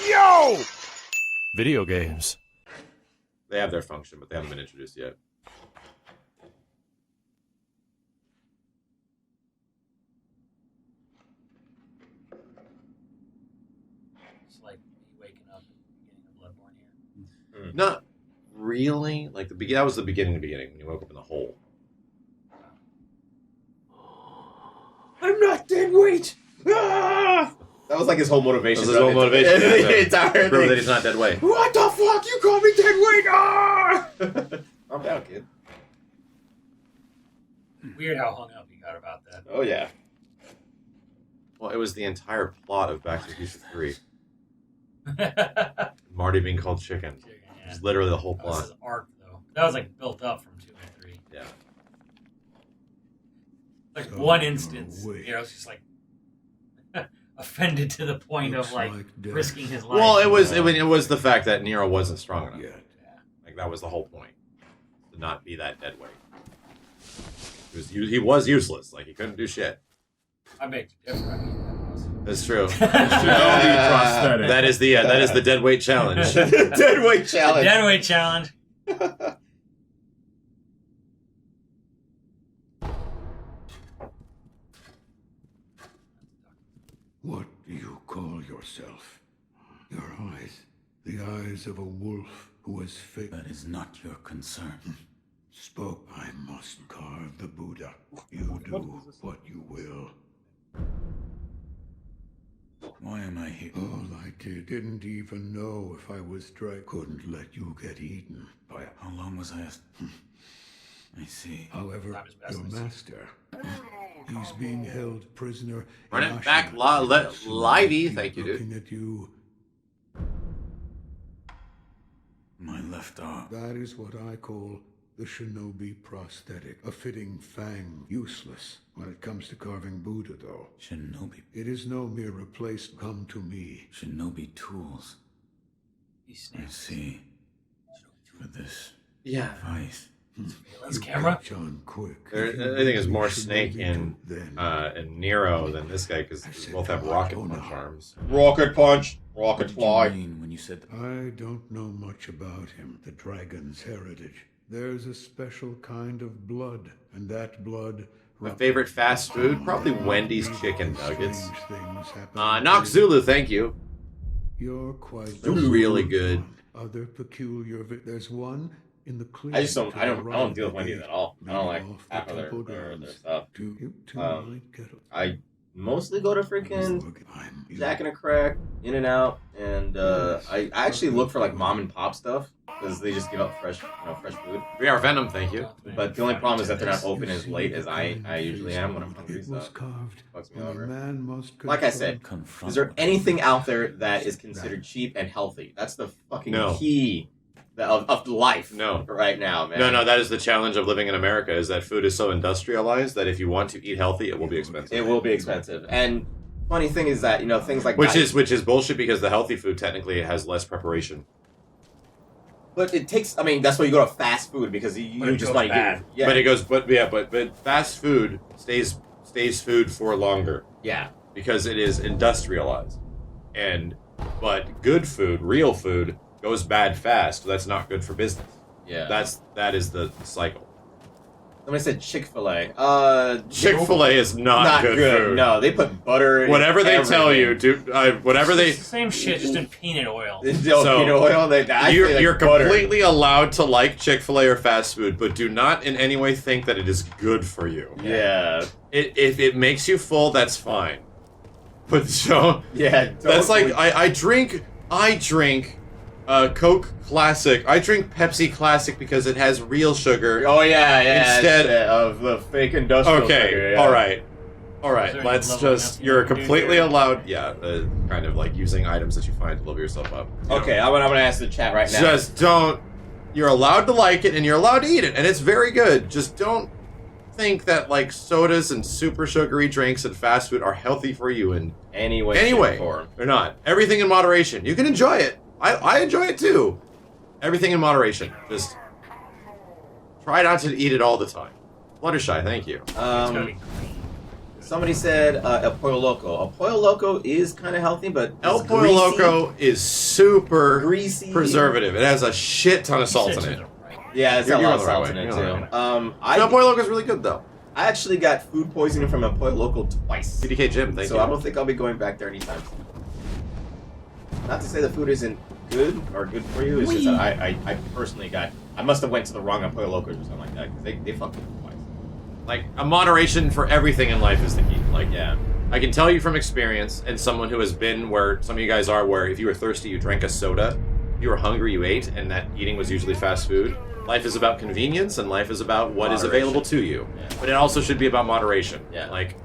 Yo! Video games. They have their function, but they haven't been introduced yet. It's like waking up and getting a Bloodborne here. Not really. Like that was the beginning when you woke up in the hole. I'm not dead weight. Ah! That was like his whole motivation. That was his whole motivation. The entire Prove thing. that he's not dead weight. What the fuck? You call me dead weight? Ah! I'm down, kid. Weird how hung up he got about that. Oh yeah. Well, it was the entire plot of Back to the Future 3. Chicken, Marty being called chicken. yeah. It's literally the whole That was plot. his arc, though. That was like built up from 2 and 3. Yeah. Like So one you're instance, awake. you know, it's just like offended to the point Looks of like death. risking his life. Well, it was the fact that Nero wasn't strong enough. Yet. Like that was the whole point. To not be that dead weight. He was useless. Like he couldn't do shit. I beg to differ. I mean, That's true. Prosthetic. That is the dead weight challenge. Dead weight challenge. dead weight challenge. What do you call yourself? Your eyes. The eyes of a wolf who has faith. That is not your concern. Spoke, I must carve the Buddha. You do what you will. Why am I here? All I didn't even know if I was dry. Couldn't let you get eaten by. How long was I? I see. However, Not his your business. master. He's being held prisoner. Run in it back, Ashina. livey. Thank you, Looking dude. at you. My left arm. That is what I call the shinobi prosthetic. A fitting fang. Useless when it comes to carving Buddha, though. Shinobi. It is no mere replace. Come to me. Shinobi tools. These I snakes. see. For this Yeah. device. Let's You camera. catch on quick. There, If you I think there's more shinobi Snake in Nero than this guy because they both have rocket punch arms. Rocket punch. What Rocket did fly. you mean when you said I don't know much about him, the dragon's heritage. There's a special kind of blood, and that blood. My favorite fast food, probably Wendy's chicken nuggets. Strange things happen. Nox Zulu, thank you. You're quite. They're really good. Other peculiar. There's one in the clear. I don't deal with Wendy's at all. I don't like half of their stuff. You two Um, might get a- I mostly go to freaking I'm- Jack and a Crack, In and Out, and I actually look for like mom and pop stuff because they just give out fresh food. We are Venom, thank you. But the only problem is that they're not open as late as I usually am when I'm hungry. It So was carved. fucks me when a over. man must Like I said, confront? Is there anything out there that is considered cheap and healthy? That's the fucking No. key of life. No. Right now, man. No, that is the challenge of living in America, is that food is so industrialized that if you want to eat healthy, it will be expensive. It will be expensive. And funny thing is that things like Which that, is bullshit because the healthy food technically has less preparation. But it takes. I mean, that's why you go to fast food because But you it just goes want to bad. get. Yeah. But it goes but fast food stays food for longer yeah. because it is industrialized. But good food, real food, goes bad fast. That's not good for business. Yeah. That is the cycle. Somebody said Chick-fil-A. Chick-fil-A is not good food. No, they put butter. in Whatever they tell you, whatever they. It's the same shit, just in peanut oil. So, peanut oil. You're completely allowed to like Chick-fil-A or fast food, but do not in any way think that it is good for you. Yeah. If it makes you full, that's fine. But so Yeah. that's like totally. I drink Coke Classic. I drink Pepsi Classic because it has real sugar. Oh yeah. Instead of the fake industrial. Okay, sugar, yeah. all right. Is there Let's leveling just. up You're you can do completely here? allowed. Yeah, kind of like using items that you find to level yourself up. You know? Okay, I'm gonna ask the chat right now. Just don't. You're allowed to like it and you're allowed to eat it, and it's very good. Just don't think that like sodas and super sugary drinks and fast food are healthy for you in Anyway, any way. They're not. Everything in moderation. You can enjoy it. I enjoy it too. Everything in moderation. Just try not to eat it all the time. Fluttershy, thank you. It's gonna be green. Somebody said El Pollo Loco. El Pollo Loco is kind of healthy, but El it's Pollo greasy, Loco is super greasy preservative. It has a shit ton of salt in it. Yeah, it's You're got a lot on of the right salt way. in it You're too. on the right El Pollo Loco is really good though. I actually got food poisoning from El Pollo Loco twice. CDK Jim, thank So you. I don't think I'll be going back there anytime soon. Not to say the food isn't good or good for you. It's just that I personally I must have went to the wrong El Pollo Locos or something like that because they fucked me twice. Like a moderation for everything in life is the key. Like Yeah. I can tell you from experience, and someone who has been where some of you guys are, where if you were thirsty, you drank a soda. If you were hungry, you ate, and that eating was usually fast food. Life is about convenience, and life is about what is Moderation. available to you. Yeah. But it also should be about moderation. Yeah. Like,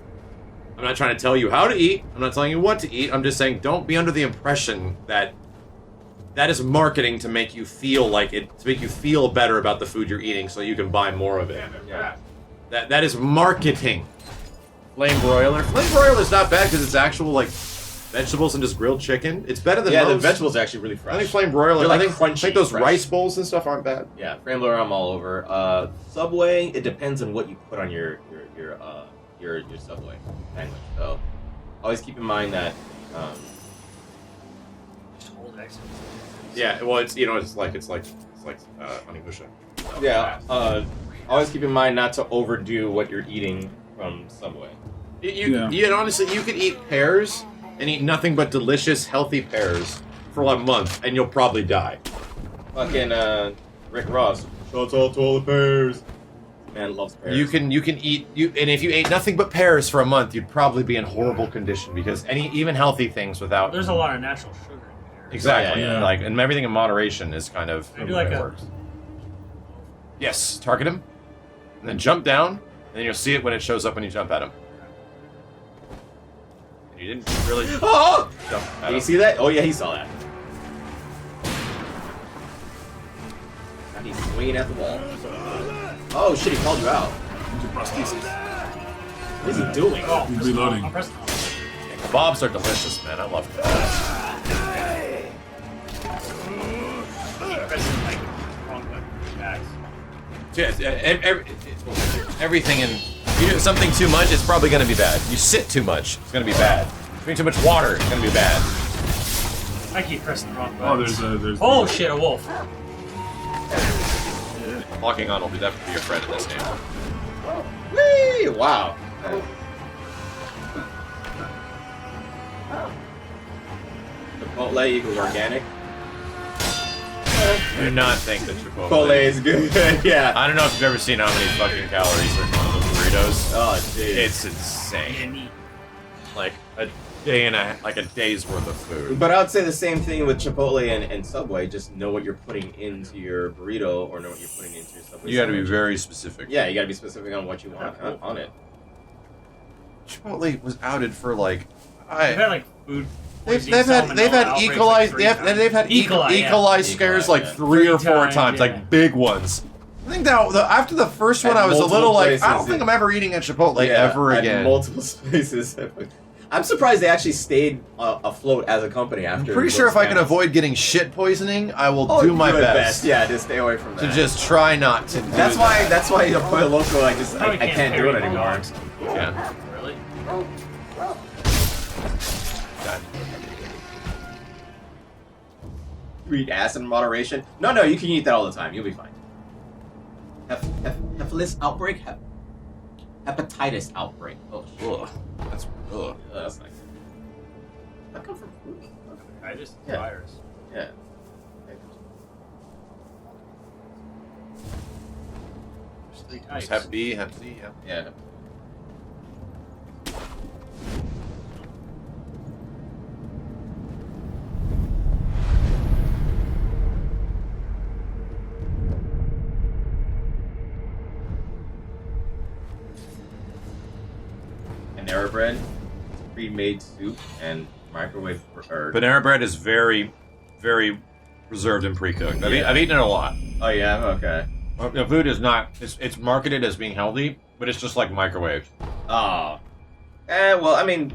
I'm not trying to tell you how to eat. I'm not telling you what to eat. I'm just saying don't be under the impression that that is marketing to make you feel like it, to make you feel better about the food you're eating so you can buy more of it. Yeah. That is marketing. Flame broiler. Flame broiler's not bad because it's actual like vegetables and just grilled chicken. It's better than Yeah, most. the vegetables are actually really fresh. I think flame broiler. They're, like, I crunchy, think those fresh. rice bowls and stuff aren't bad. Yeah, flame broiler I'm all over. Subway, it depends on what you put on your Subway sandwich. So always keep in mind that Just hold X. Yeah, well, it's it's like Onimusha. yeah, always keep in mind not to overdo what you're eating from Subway. You honestly, you could eat pears and eat nothing but delicious, healthy pears for a month, and you'll probably die. Fucking Rick Ross. Shouts out to all the pears. Man loves pears. You can eat and if you ate nothing but pears for a month, you'd probably be in horrible condition because even healthy things without There's a lot of natural sugar in there. exactly Yeah. like and everything in moderation is kind of Maybe like it a- works. Yes, target him, and then jump down, and then you'll see it when it shows up when you jump at him. And you didn't really Oh! jump at Did you him. see that? Oh yeah, he saw that. And he's swinging at the wall. Oh shit, he called you out. What is he doing? Oh, He's reloading. I'm pressing on. Kebabs are delicious, man. I love kebabs. I'm pressing like wrong button. X. Everything in you do something too much, it's probably going to be bad. You sit too much, it's going to be bad. Drink too much water, it's going to be bad. I keep pressing the wrong Oh, button. there's. Oh shit, a wolf. Locking on will be definitely be your friend in this game. Whee! Wow. Chipotle equals organic. Do not think that Chipotle. Chipotle is good. Yeah. I don't know if you've ever seen how many fucking calories are in one of those burritos. Oh, dude. It's insane. Like a day's worth of food. But I would say the same thing with Chipotle and Subway. Just know what you're putting into your burrito or know what you're putting into your Subway. You got to be sandwich. very specific. Yeah, you got to be specific on what you want on it. Chipotle was outed for like They've had like food. They've poisoning, had salmonella outbreaks, E. coli like, three they've times. had E. yeah. coli scares like yeah. 3 or 4 3 times, times, like yeah. big ones. I think that after the first one, At I was a multiple little like, places, I don't think yeah. I'm ever eating at Chipotle ever at again. multiple spaces. I'm surprised they actually stayed afloat as a company after. I'm pretty sure if I can scandals. avoid getting shit poisoning, I will Oh, do my your best Yeah, just stay away from that. to just try not to. Do That's that. why the Pollo Loco. I Probably can't do it carry anymore. dogs. Yeah. Really? God. You eat acid in moderation? No, you can eat that all the time. You'll be fine. Hepatitis outbreak? Hepatitis outbreak. Oh, shit. Ugh. That's ugh. That's not good. That come from food. I just Yeah. virus. Yeah. There's 3 types. Just have B, have C, yeah. Yeah. Panera bread, pre-made soup, and microwave or Panera bread is very, very preserved and pre-cooked. Yeah. I've eaten it a lot. Oh yeah, okay. The food is not. It's marketed as being healthy, but it's just like microwave. Oh. Well, I mean,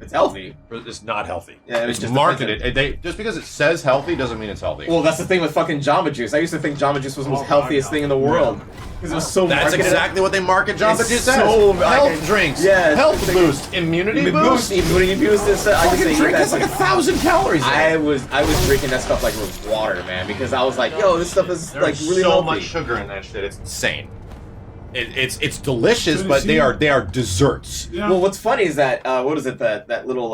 It's healthy. It's not healthy. Yeah, it's it's just marketed. They just because it says healthy doesn't mean it's healthy. Well, that's the thing with fucking Jamba Juice. I used to think Jamba Juice was the most healthiest thing in the world. Because it was so That's marketed. exactly what they market Jamba It's Juice so as. like- Health drinks. Yeah, Health it's like- boost. Immunity boost. Immunity boost. I used to Fucking eat drink that has like 1,000 calories. in it. I was drinking that stuff like it was water, man, because I was like, yo, this stuff is like really so healthy. much sugar in that shit. It's insane. It's delicious, but they are desserts. Yeah. Well, what's funny is that what is it that little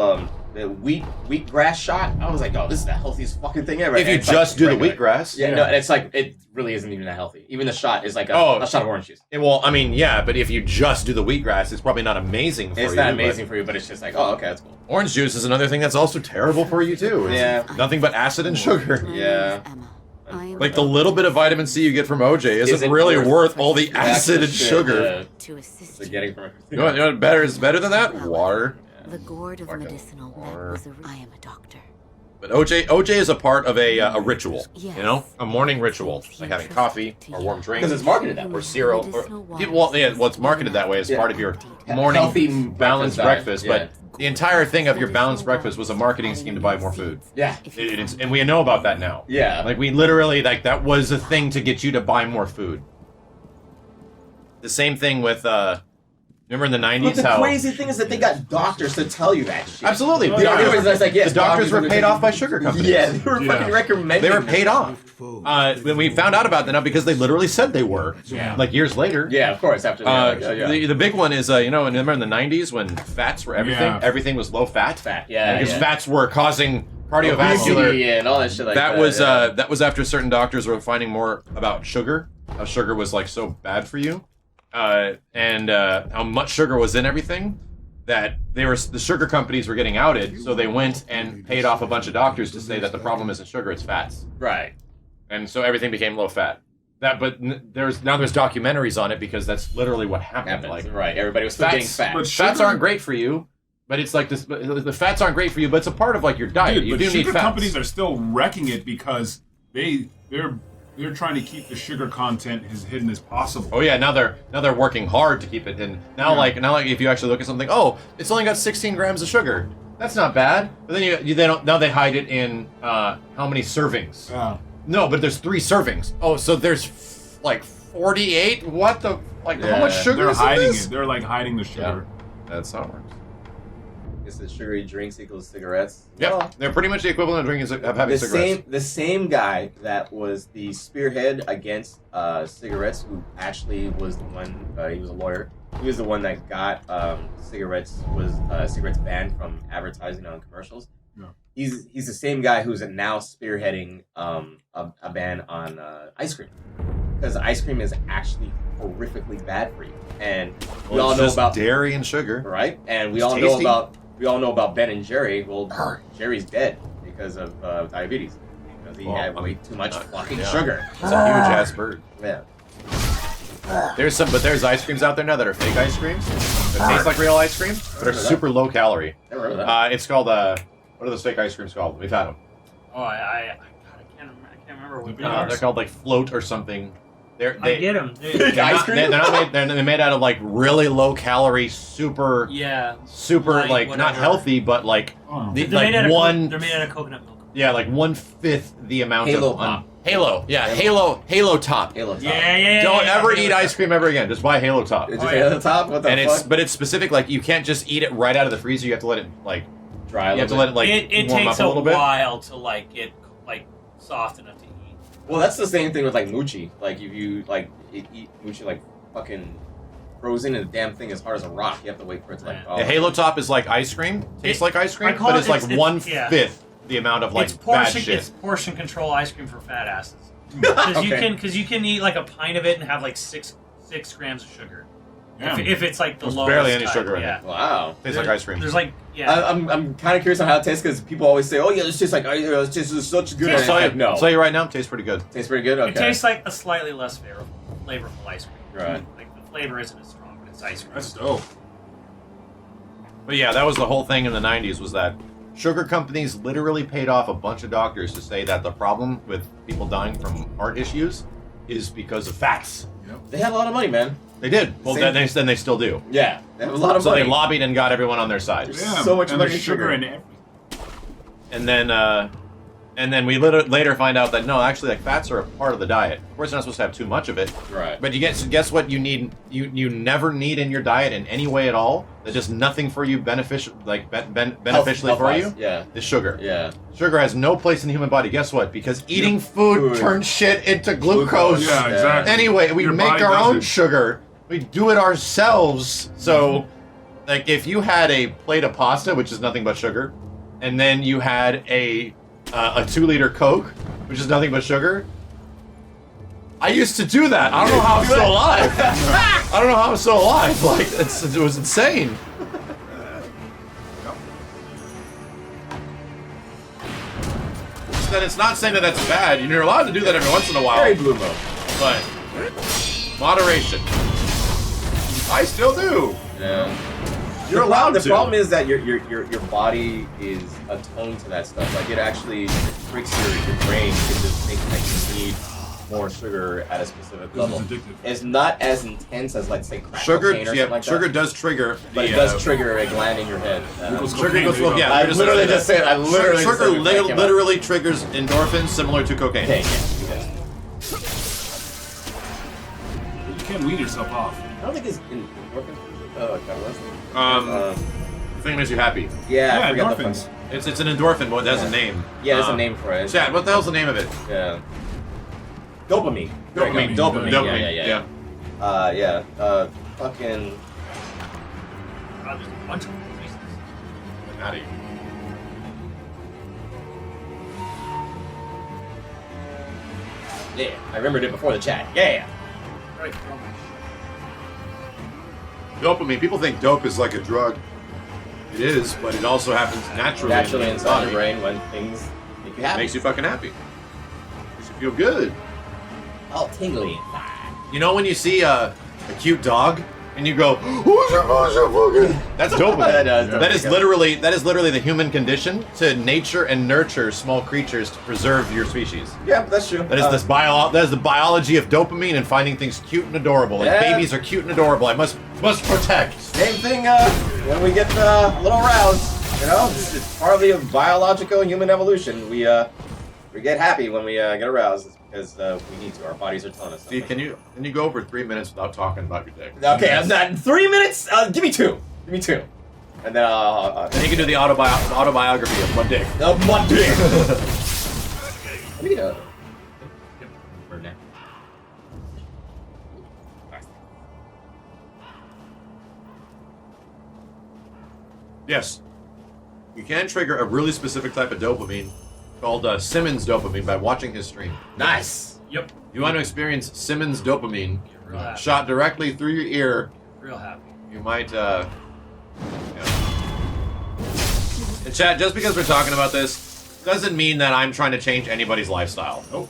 the wheatgrass shot? I was like, oh, this is the healthiest fucking thing ever. If you And it's just like do the regular. wheatgrass, Yeah, no, and it's like it really isn't even that healthy. Even the shot is like a shot of orange juice. Well, I mean, yeah, but if you just do the wheatgrass, it's probably not amazing for you. It's not but amazing for you, but it's just like, oh, okay, that's cool. Orange juice is another thing that's also terrible for you too. It's Yeah. nothing but acid and sugar. Yeah. Like the little bit of vitamin C you get from OJ isn't really worth all the acid and sugar. To assist They're you. getting from You know what better is better than that? Water. The gourd of Fucking medicinal water. men was a... I am a doctor. But OJ is a part of a ritual. Yes. You know, a morning ritual, like having coffee or warm drink Because it's marketed that way. or cereal. Well, it's marketed that way as part of your morning Healthy balanced breakfast. diet, But the entire thing of your balanced breakfast was a marketing scheme to buy more food. Yeah. And we know about that now. Yeah. Like we literally that was a thing to get you to buy more food. The same thing with remember in the 90s But the how crazy thing is that they got doctors to tell you that shit. absolutely The doctors, that's like, yes, the doctors were paid off by sugar companies. Yeah, they were fucking recommending. They were paid off. When we found out about that now because they literally said they were. Yeah. Like years later. Yeah, of course. After The big one is remember in the 90s when fats were everything? Yeah. Everything was low fat. fat. Yeah, Because yeah. fats were causing cardiovascular. Obesity and all that shit like that. That was after certain doctors were finding more about sugar. How sugar was like so bad for you. And how much sugar was in everything that the sugar companies were getting outed, so they went and paid off a bunch of doctors to say that the problem isn't sugar, it's fats. Right. And so everything became low fat. There's documentaries on it because that's literally what happened. Like Right. Everybody was still getting fat. But fats sugar- aren't great for you, but it's like this. The fats aren't great for you, but it's a part of like your diet. Dude, You but do need sugar fats. companies are still wrecking it because they're trying to keep the sugar content as hidden as possible. Oh yeah, now they're working hard to keep it in. Now like if you actually look at something, oh, it's only got 16 grams of sugar. That's not bad. But then they hide it in how many servings? No, but there's 3 servings. Oh, so there's like 48. What the how much sugar They're is in hiding this? it. They're like hiding the sugar. That's how it works. It's the sugary drinks equals cigarettes. Yep, Well, they're pretty much the equivalent of drinking of having cigarettes. the same guy that was the spearhead against cigarettes, who actually was the one. He was a lawyer. He was the one that got cigarettes banned from advertising on commercials. Yeah. He's the same guy who's now spearheading a ban on ice cream, because ice cream is actually horrifically bad for you, and we all it's know just about dairy and sugar. right, and we It's all know tasty. about Ben and Jerry. Well, Jerry's dead because of diabetes, because he had way too much fucking sugar. It's a huge ass bird. Yeah. There's ice creams out there now that are fake ice creams that taste like real ice cream, but are super low calorie. Never heard of that. It's called what are those fake ice creams called? We've had them. Oh, I can't remember what they Yeah. are. They're called like float or something. I get them. Fake ice cream? They're not made. They're made out of like really low calorie, super Yeah. like not whatever. healthy, but like Oh. They're like made out of one. They're made out of coconut milk. Yeah, like 1/5 the amount Halo of Pop. Halo. Yeah, Halo Top. Halo Top. Yeah. Don't ever Halo eat Top. ice cream ever again. Just buy Halo Top. It's just Oh, yeah. Halo Top. What the And fuck? but it's specific. Like you can't just eat it right out of the freezer. You have to let it like Dry. you have to let it like It warm takes up a little bit. while to like get like soft enough to eat. Well, that's the same thing with like mochi. Like if you like eat mochi like fucking frozen, and the damn thing is hard as a rock. You have to wait for it to like. Yeah. thaw. The Halo Top is like ice cream. Tastes like ice cream, I call but it- it's like it's- 1/5 the amount of like It's bad portion. shit. It's portion control ice cream for fat asses. Because you can eat like a pint of it and have like six grams of sugar. Yeah. If it's like the There's lowest. barely any type, sugar in yeah. Wow. Tastes like ice cream. There's like I'm kind of curious on how it tastes, because people always say, "Oh yeah, this tastes like it tastes such good." Tastes I'll And tell it's you, like, no, I'll tell you right now, it tastes pretty good. tastes pretty good. Okay. It tastes like a slightly less flavorful ice cream. Right. Like the flavor isn't as strong, but it's ice cream. That's dope. But yeah, that was the whole thing in the 90s was that sugar companies literally paid off a bunch of doctors to say that the problem with people dying from heart issues is because of fats. They had a lot of money, man. They did. Well, Same- then they still do. Yeah, that was a lot of So money. they lobbied and got everyone on their side. Yeah, so much and money the in sugar sugar. and everything. And then we later find out that no, actually, like fats are a part of the diet. Of course, you're not supposed to have too much of it. Right. But guess what you need? You never need in your diet in any way at all. There's just nothing for you beneficially Health for you. Yeah. Is sugar. Yeah. Sugar has no place in the human body. Guess what? Because eating food turns shit into glucose. Yeah, exactly. Anyway, we Your make body our own does it. sugar. We do it ourselves. So, like, if you had a plate of pasta, which is nothing but sugar, and then you had a 2-liter Coke, which is nothing but sugar. I used to do that. I don't know how I'm still alive. I don't know how I'm still alive. Like, it was insane. Then it's not saying that that's bad. You're allowed to do that every once in a while. Very blue mode. But moderation. I still do. Yeah. You're allowed The to. problem is that your body is attuned to that stuff. Like it actually tricks your brain into thinking that you need more sugar at a specific This is level. addictive. It's not as intense as, like, say, crack Sugar, cocaine or yeah, something like sugar that. does trigger. But it the, does trigger a gland in your head. Equals Sugar cocaine, goes there you well. go. Yeah, I we're just literally gonna say just said. I literally Sugar just said it came out. literally triggers endorphins similar to cocaine. Okay, yeah. You can't wean yourself off. I don't think it's in endorphins. Oh, God, what's it? The thing makes you happy. Yeah, I Yeah, forgot endorphins. It's an endorphin, but it has a name. Yeah, there's a name for it. Chad, what the hell's the name of it? Yeah. Dopamine. Dopamine. Dopamine. Dopamine. Yeah. Fucking. God, there's a bunch of reasons. Natty. Yeah, I remembered it before the chat. Yeah. Right, from Dopamine. People think dope is like a drug. It is, but it also happens naturally. Naturally in the inside your body. brain when things make you happy. Makes you fucking happy. Makes you feel good. all tingly. You know when you see a cute dog and you go, that's dopamine. That does. That is literally the human condition to nature and nurture small creatures to preserve your species. Yeah, that's true. That is that is the biology of dopamine and finding things cute and adorable. Like Yeah. babies are cute and adorable. I must protect. Same thing when we get a little roused. You know, it's part of the biological human evolution. We get happy when we get aroused. It's because we need to. Our bodies are telling us. Steve, can you go over 3 minutes without talking about your dick? Okay, I'm not in 3 minutes. Give me two. Give me two. And then Then you can do the autobiography of one dick. one dick. Let me get a. For now. Yes. You can trigger a really specific type of dopamine called Simmons dopamine by watching his stream. Nice. Yep. You want to experience Simmons dopamine Real happy. shot directly through your ear. Real happy. You might, yeah. And chat, just because we're talking about this doesn't mean that I'm trying to change anybody's lifestyle. Nope.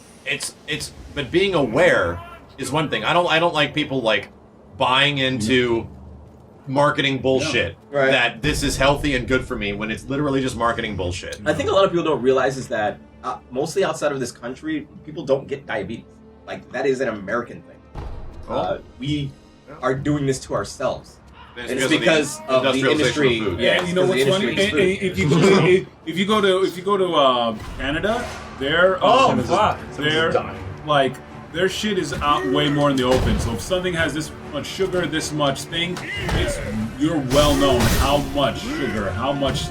But being aware is one thing. I don't like people like buying into marketing bullshit Right. that this is healthy and good for me when it's literally just marketing bullshit. I think a lot of people don't realize is that mostly outside of this country, people don't get diabetes. Like that is an American thing. We are doing this to ourselves. And And it's because of the industry. food. Yeah, And you know it's what's because funny? the industry If is food. you go to Canada, their fuck. their shit is out way more in the open. So if something has this much sugar, this much thing, you're well known how much sugar, how much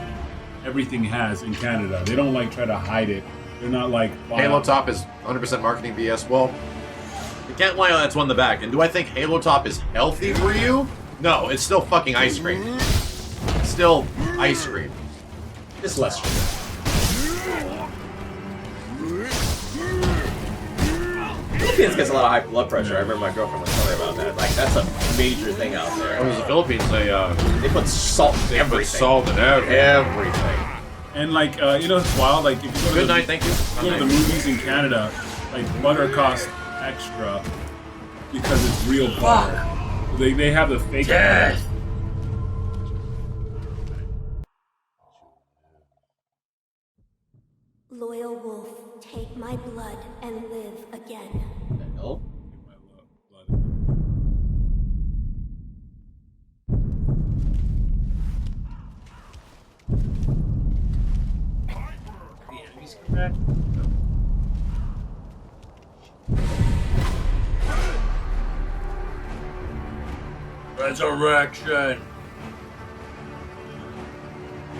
everything has in Canada. They don't like try to hide it. They're not like Halo Top is 100% marketing BS. Well, you can't lie, that's one in the back. And do I think Halo Top is healthy for you? No, it's still fucking ice cream. It's still ice cream. It's less sugar. Philippines gets a lot of high blood pressure. I remember my girlfriend was telling me about that. Like that's a major thing out Oh, there. the Philippines, They put salt in they everything. put salt in everything. Everything. and like you know it's wild. Like if you go to Good the, night, thank you. go to the movies in Canada, like butter costs extra because it's real butter. They have the fake. Death. Loyal wolf, take my blood and live again. No. babies come back? Resurrection.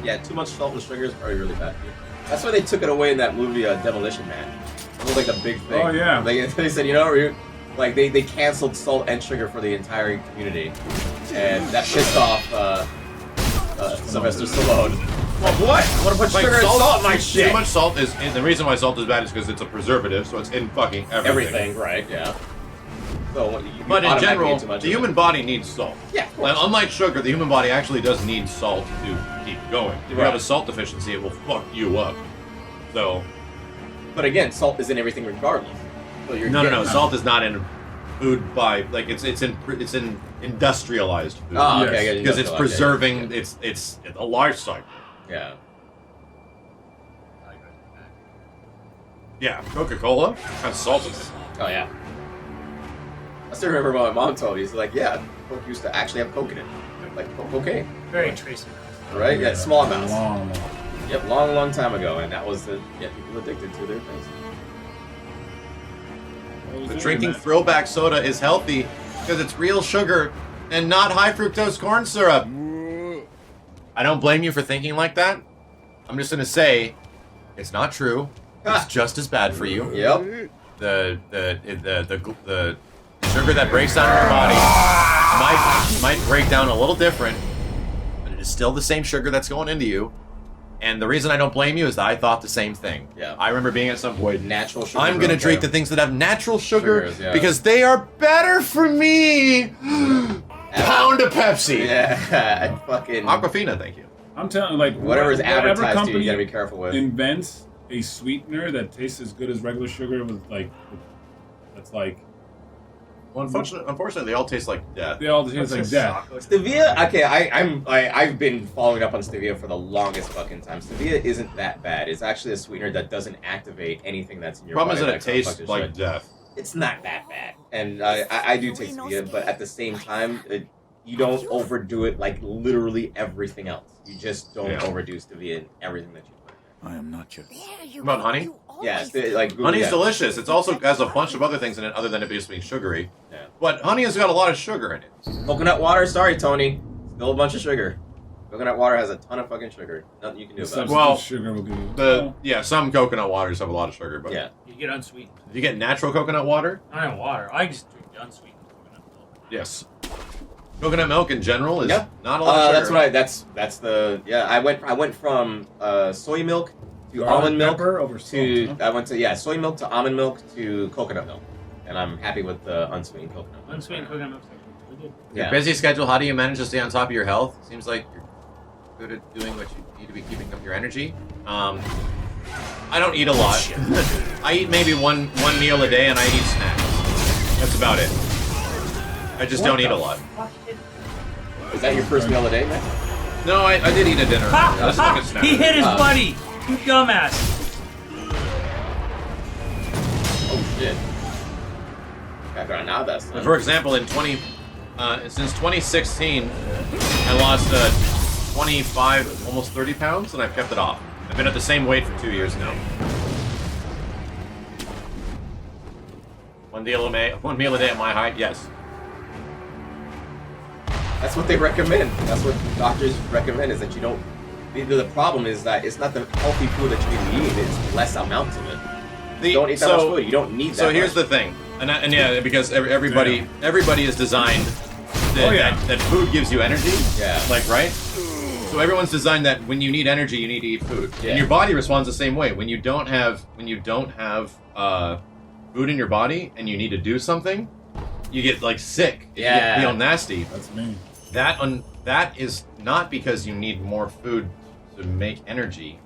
Yeah, too much salt and sugar is probably really bad for you. That's why they took it away in that movie Demolition Man. It was like a big thing. Oh, yeah. They said, you know, like they canceled salt and sugar for the entire community, and that pissed off Sylvester Stallone. Well, what? What about sugar and salt in my shit? Too much salt is, and the reason why salt is bad is because it's a preservative, so it's in fucking everything. Everything, right? Yeah. So, you But in automatically general, get too much the of it. human body needs salt. Yeah, of course. Now, unlike sugar, the human body actually does need salt to keep going. If you have a salt deficiency, it will fuck you up. So, But again, salt is in everything regardless. So you're no. Salt is not in food by like it's in industrialized food. Oh, okay. Yes. Because it's preserving. It's a life cycle. Yeah. Yeah, Coca-Cola has salt in it. Oh yeah. I still remember what my mom told me. She's like, yeah, Coke used to actually have Coke in it, like cocaine. Very trace amounts. Right? Yeah, small amounts. Long. Yep, long time ago, and that was to get people addicted to their things. But drinking throwback soda is healthy because it's real sugar and not high fructose corn syrup. I don't blame you for thinking like that. I'm just gonna say, it's not true. It's just as bad for you. Yep. The sugar that breaks down in your body might break down a little different, but it is still the same sugar that's going into you. And the reason I don't blame you is that I thought the same thing. Yeah. I remember being at some point, Natural sugar. I'm gonna drink the things that have natural sugar Sugars, yeah. because they are better for me. Pound of Pepsi. Yeah, fucking Aquafina, thank you. I'm telling you, like, whatever is whatever advertised to you, company you gotta be careful with. invents a sweetener that tastes as good as regular sugar with that's like Well, unfortunately, they all taste like death. they all taste like death. Stevia, okay, I've been following up on stevia for the longest fucking time. Stevia isn't that bad. It's actually a sweetener that doesn't activate anything that's in your Problem body. is that it tastes like death. It's not that bad, and I do take stevia, but at the same time, you don't overdo it like literally everything else. You just don't overdo stevia in everything that you put. I am not your... What about honey? Yeah, like Honey's delicious. It's also has a bunch of other things in it other than it just being sugary. Yeah. But honey has got a lot of sugar in it. Coconut water, sorry Tony, still a bunch of sugar. Coconut water has a ton of fucking sugar. Nothing you can do about it. Substitute Well, sugar will give you. Some coconut waters have a lot of sugar, but Yeah. You get unsweetened. if you get natural coconut water, I don't water. I just drink the unsweetened coconut milk. yes. Coconut milk in general is Yeah. not a lot of sugar. That's what that's the I went from soy milk to Garlic almond milk pepper over salt, to huh? I went to soy milk to almond milk to coconut milk, and I'm happy with the unsweetened coconut milk. Unsweetened coconut milk is actually really good. Your Yeah. busy schedule, how do you manage to stay on top of your health? Seems like you're good at doing what you need to be keeping up your energy. I don't eat a lot. I eat maybe one meal a day and I eat snacks. That's about it. I just don't eat a lot. Is that your first meal a day, man? No, I did eat a dinner. That's like a snack. He hit his buddy! You dumbass! Oh shit! Got now that's For example, since 2016, I lost 25, almost 30 pounds, and I've kept it off. I've been at the same weight for 2 years now. One meal a day at my height, yes. That's what they recommend. That's what doctors recommend, is that you don't. The problem is that it's not the healthy food that you need to eat, it's less amounts of it. You don't eat that much food. You don't need that So here's much. the thing, and yeah, because everybody is designed that food gives you energy. Yeah. Like, right? So everyone's designed that when you need energy, you need to eat food, Yeah. and your body responds the same way. When you don't have food in your body and you need to do something, you get like sick. You Yeah. feel nasty. That's me. That is not because you need more food to make energy.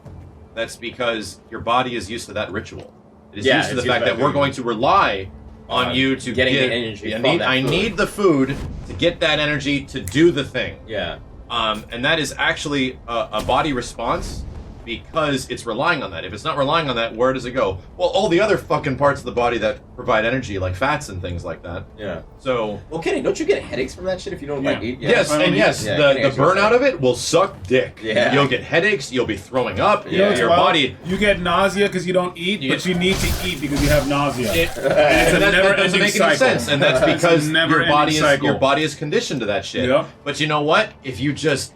That's because your body is used to that ritual. It is Yeah, used to the it's fact used to that we're that going to rely on you to getting get the energy I from need, that I food. need the food to get that energy to do the thing. Yeah. And that is actually a body response because it's relying on that. If it's not relying on that, where does it go? Well, all the other fucking parts of the body that provide energy, like fats and things like that. Yeah. So... Well, Kenny, don't you get headaches from that shit if you don't like eat? Yes, and yes, the burnout of it will suck dick. Yeah. You'll get headaches, you'll be throwing up, You know what's your wild? body... You get nausea because you don't eat, but you need to eat because you have nausea. It, a that doesn't never-ending make any cycle. sense, and that's It's a because never-ending your body is conditioned to that shit. Yep. But you know what? If you just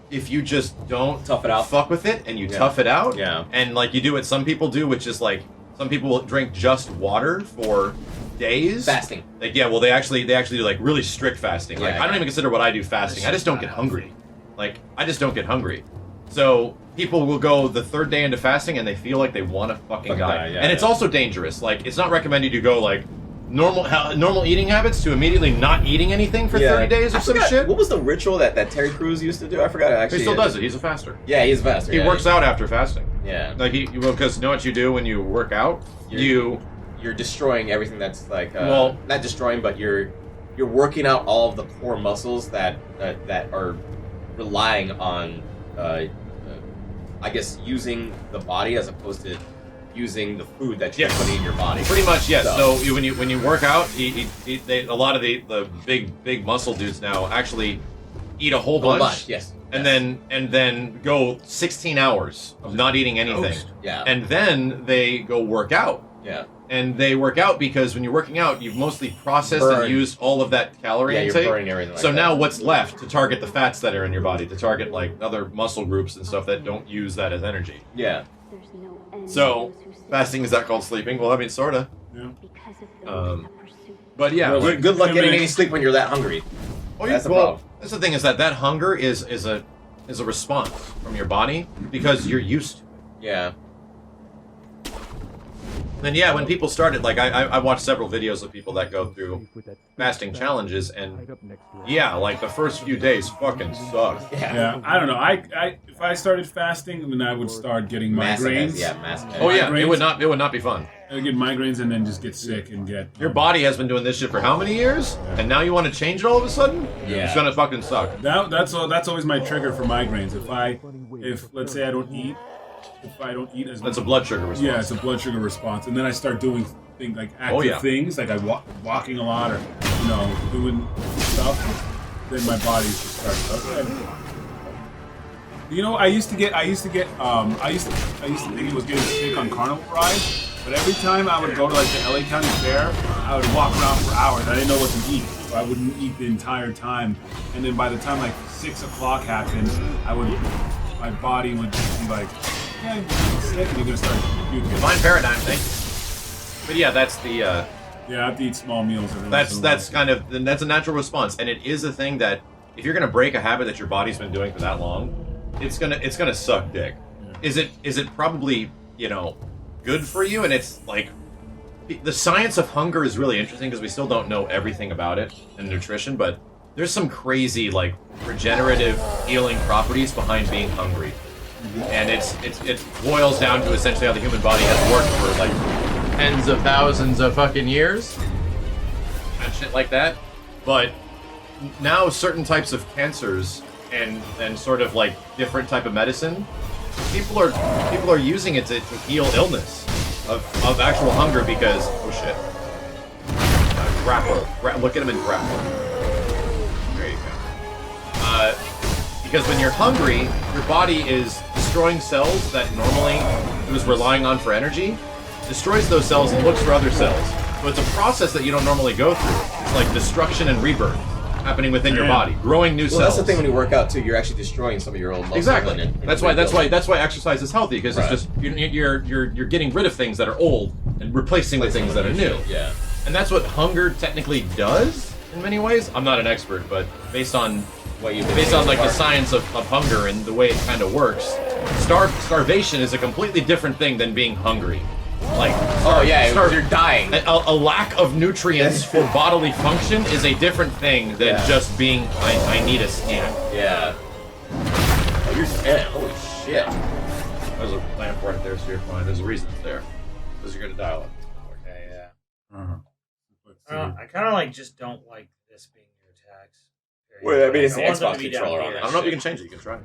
don't tough it out, fuck with it, and you tough it out, and like you do what some people do, which is like some people will drink just water for days. Fasting. Like they actually do like really strict fasting. Like I don't even consider what I do fasting. I just don't get hungry. Like I just don't get hungry. So people will go the third day into fasting and they feel like they want to fucking die. And it's also dangerous. Like it's not recommended you go like normal eating habits to immediately not eating anything for 30 days or some shit. What was the ritual that Terry Crews used to do? I forgot actually. He still does it. He's a faster. Yeah, he's a faster. He works out after fasting. Yeah. Like because you know what you do when you work out? You're destroying everything that's like well, not destroying, but you're working out all of the core muscles that are relying on I guess using the body as opposed to using the food that you're putting in your body. Pretty much, yes. So when you work out, a lot of the big muscle dudes now actually eat a whole bunch. Yes. And then go 16 hours of not eating anything. Yeah. And then they go work out. Yeah. And they work out because when you're working out, you've mostly processed and used all of that calorie intake. You're burning everything like so that. now what's left to target the fats that are in your body, to target like other muscle groups and stuff that don't use that as energy. Yeah. So fasting, is that called sleeping? Well, I mean, sorta. Yeah. But yeah, good luck getting any sleep when you're that hungry. That's the problem. That's the thing is that hunger is a response from your body because you're used to it. Yeah. And yeah, when people started, like I watched several videos of people that go through fasting challenges, and yeah, like the first few days fucking suck. Yeah, I don't know. I if I started fasting, then I would start getting migraines. Massive. Oh yeah, it would not be fun. I would get migraines and then just get sick and get. Your body has been doing this shit for how many years, and now you want to change it all of a sudden? Yeah, it's gonna fucking suck. That's always my trigger for migraines. If let's say I don't eat. If I don't eat as much, that's a blood sugar response. Yeah, it's a blood sugar response, and then I start doing things like active things, like walking a lot or doing stuff. Then my body just starts. Okay. You know, I used to think it was getting sick on carnival rides, but every time I would go to like the LA County Fair, I would walk around for hours. I didn't know what to eat, so I wouldn't eat the entire time. And then by the time like 6 o'clock happened, my body would just be like. Yeah, you're sick and you're gonna start puking. Divine paradigm thing. But yeah, that's the. Yeah, I have to eat small meals. That's kind of that's a natural response, and it is a thing that if you're gonna break a habit that your body's been doing for that long, it's gonna suck dick. Yeah. Is it probably good for you? And it's like the science of hunger is really interesting because we still don't know everything about it and nutrition, but there's some crazy like regenerative healing properties behind being hungry. And it boils down to essentially how the human body has worked for like tens of thousands of fucking years and shit like that. But now certain types of cancers and sort of like different type of medicine, people are using it to heal illness of actual hunger because grapple. Look at him and grapple. There you go. Because when you're hungry, your body is destroying cells that normally it was relying on for energy, destroys those cells and looks for other cells. So it's a process that you don't normally go through. It's like destruction and rebirth happening within your body, growing new cells. That's the thing when you work out too. You're actually destroying some of your old muscles. Exactly. That's why exercise is healthy because it's just you're getting rid of things that are old and replacing with things that are new. Yeah. And that's what hunger technically does in many ways. I'm not an expert, but based on like the science of hunger and the way it kind of works, starvation is a completely different thing than being hungry. Like, you're dying. A lack of nutrients for bodily function is a different thing than just being, I need a snack. Yeah. Oh, you're dead. Holy shit. There's a lamp right there, so you're fine. There's a reason it's there. Because you're going to dial it. Okay, yeah. I kind of like just don't like this being your attacks. Well, I mean, it's I the want them Xbox to be controller down on here. I don't know if you can change it. You can try.